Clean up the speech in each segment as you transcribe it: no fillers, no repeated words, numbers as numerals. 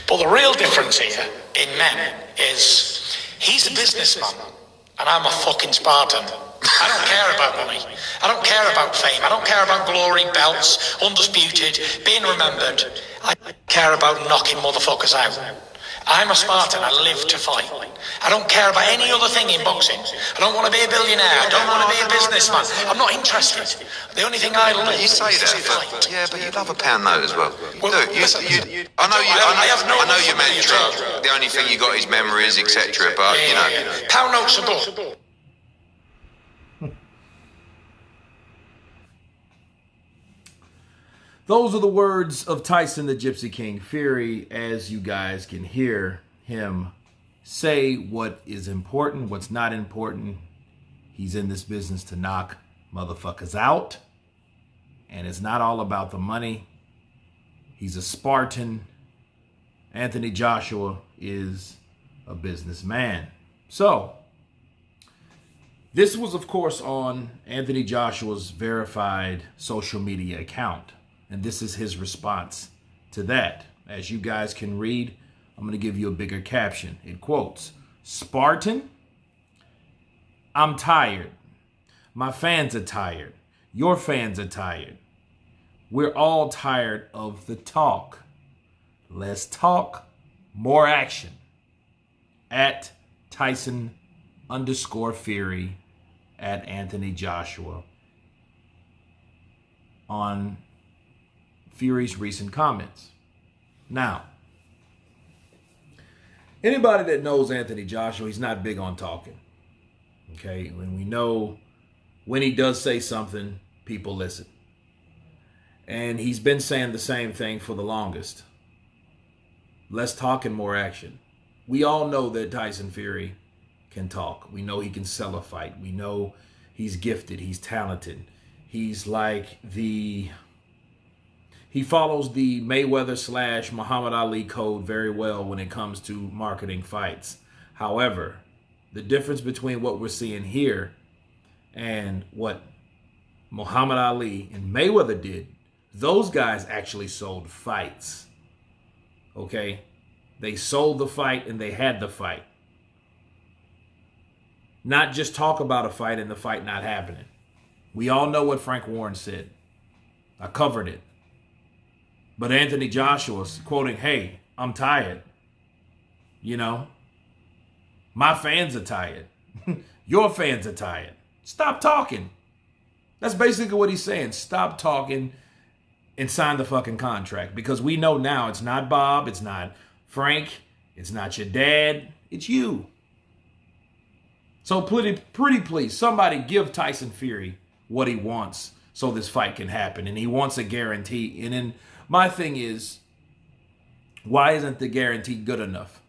But the real difference here in men is he's a businessman and I'm a fucking Spartan. I don't care about money. I don't care about fame. I don't care about glory, belts, undisputed, being remembered. I care about knocking motherfuckers out. I'm a Spartan. I live to fight. I don't care about any other thing in boxing. I don't want to be a billionaire. I don't want to be a businessman. I'm not interested. The only thing I love you say is that, to fight. yeah, but you love a pound note as well. You Well, do. listen, I know your money at all. mantra. The only thing you got is memories, etc. But you know, pound notes are good. Those are the words of Tyson the Gypsy King Fury, as you guys can hear him say what is important, what's not important. He's in this business to knock motherfuckers out, and it's not all about the money. He's a Spartan. Anthony Joshua is a businessman. So, this was, of course, on Anthony Joshua's verified social media account. And this is his response to that. As you guys can read, I'm going to give you a bigger caption. It quotes, "Spartan, I'm tired. My fans are tired. Your fans are tired. We're all tired of the talk. Less talk, more action." At Tyson_Fury, at Anthony Joshua, on Fury's recent comments. Now, anybody that knows Anthony Joshua, he's not big on talking. Okay, when we know when he does say something, people listen. And he's been saying the same thing for the longest. Less talk and more action. We all know that Tyson Fury can talk. We know he can sell a fight. We know he's gifted. He's talented. He's like he follows the Mayweather / Muhammad Ali code very well when it comes to marketing fights. However, the difference between what we're seeing here and what Muhammad Ali and Mayweather did, those guys actually sold fights. Okay? They sold the fight and they had the fight. Not just talk about a fight and the fight not happening. We all know what Frank Warren said. I covered it. But Anthony Joshua's quoting, "Hey, I'm tired. You know, my fans are tired. Your fans are tired. Stop talking." That's basically what he's saying. Stop talking and sign the fucking contract. Because we know now it's not Bob, it's not Frank, it's not your dad, it's you. So pretty please, somebody give Tyson Fury what he wants so this fight can happen. And he wants a guarantee. And then my thing is, why isn't the guarantee good enough?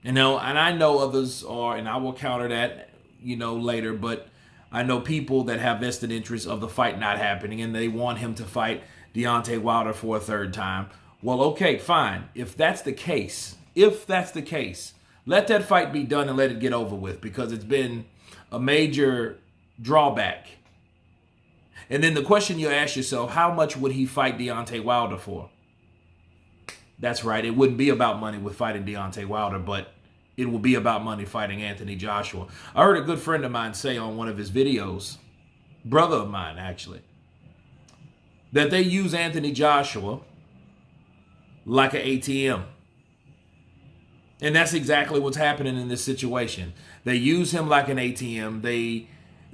You know, and I know others are, and I will counter that, later, but I know people that have vested interest of the fight not happening and they want him to fight Deontay Wilder for a third time. Well, okay, fine. If that's the case, let that fight be done and let it get over with, because it's been a major drawback. And then the question you ask yourself, how much would he fight Deontay Wilder for? That's right. It wouldn't be about money with fighting Deontay Wilder, but it will be about money fighting Anthony Joshua. I heard a good friend of mine say on one of his videos, brother of mine actually, that they use Anthony Joshua like an ATM. And that's exactly what's happening in this situation. They use him like an ATM.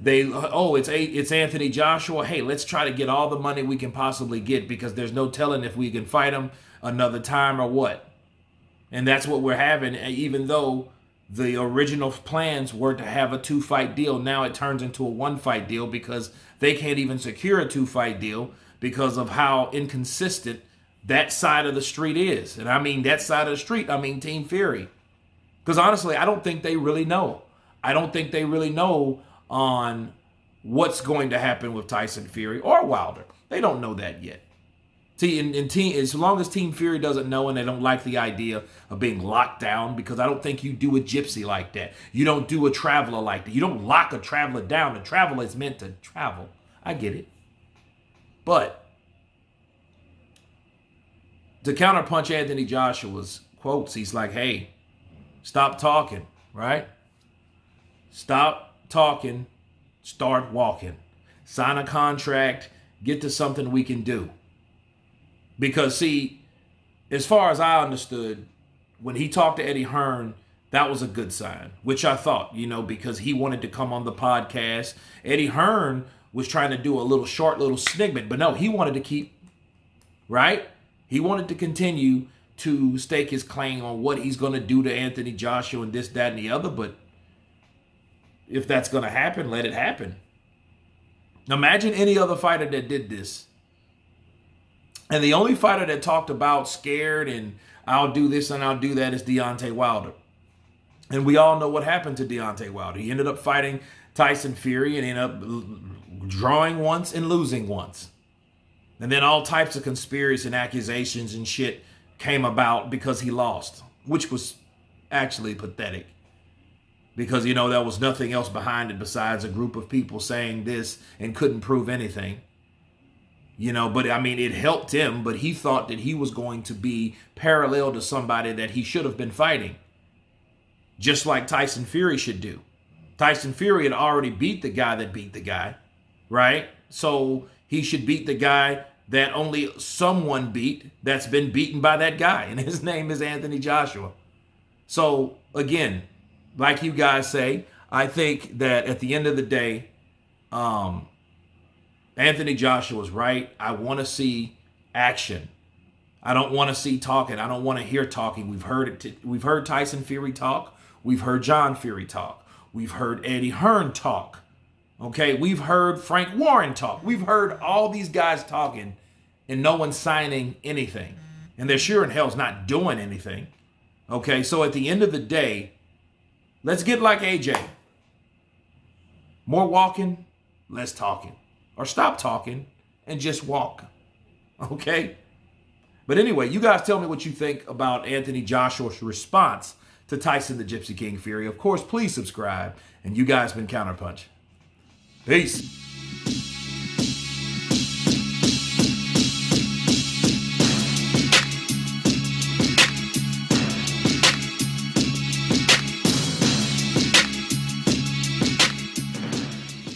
It's Anthony Joshua. Hey, let's try to get all the money we can possibly get, because there's no telling if we can fight him another time or what. And that's what we're having. Even though the original plans were to have a 2-fight deal, now it turns into a 1-fight deal because they can't even secure a 2-fight deal because of how inconsistent that side of the street is. And I mean that side of the street, I mean Team Fury. Because honestly, I don't think they really know. I don't think they really know on what's going to happen with Tyson Fury or Wilder. They don't know that yet. See, as long as Team Fury doesn't know and they don't like the idea of being locked down, because I don't think you do a gypsy like that. You don't do a traveler like that. You don't lock a traveler down. A traveler is meant to travel. I get it. But To counterpunch Anthony Joshua's quotes, he's like, hey, stop talking, right? Stop talking, start walking. Sign a contract, get to something we can do. Because, see, as far as I understood, when he talked to Eddie Hearn, that was a good sign, which I thought, because he wanted to come on the podcast. Eddie Hearn was trying to do a short little snippet, but no, he wanted to keep, right? He wanted to continue to stake his claim on what he's going to do to Anthony Joshua and this, that, and the other. But if that's going to happen, let it happen. Imagine any other fighter that did this. And the only fighter that talked about scared and I'll do this and I'll do that is Deontay Wilder. And we all know what happened to Deontay Wilder. He ended up fighting Tyson Fury and ended up drawing once and losing once. And then all types of conspiracies and accusations and shit came about because he lost, which was actually pathetic. Because, there was nothing else behind it besides a group of people saying this and couldn't prove anything. But I mean, it helped him, but he thought that he was going to be parallel to somebody that he should have been fighting. Just like Tyson Fury should do. Tyson Fury had already beat the guy that beat the guy, right? So he should beat the guy that only someone beat that's been beaten by that guy. And his name is Anthony Joshua. So again, like you guys say, I think that at the end of the day, Anthony Joshua was right. I want to see action. I don't want to see talking. I don't want to hear talking. We've heard it. We've heard Tyson Fury talk. We've heard John Fury talk. We've heard Eddie Hearn talk. Okay, we've heard Frank Warren talk. We've heard all these guys talking, and no one's signing anything. And they're sure in hell's not doing anything. Okay, so at the end of the day, let's get like AJ. More walking, less talking. Or stop talking and just walk. Okay? But anyway, you guys tell me what you think about Anthony Joshua's response to Tyson the Gypsy King Fury. Of course, please subscribe. And you guys been Counterpunch. Peace.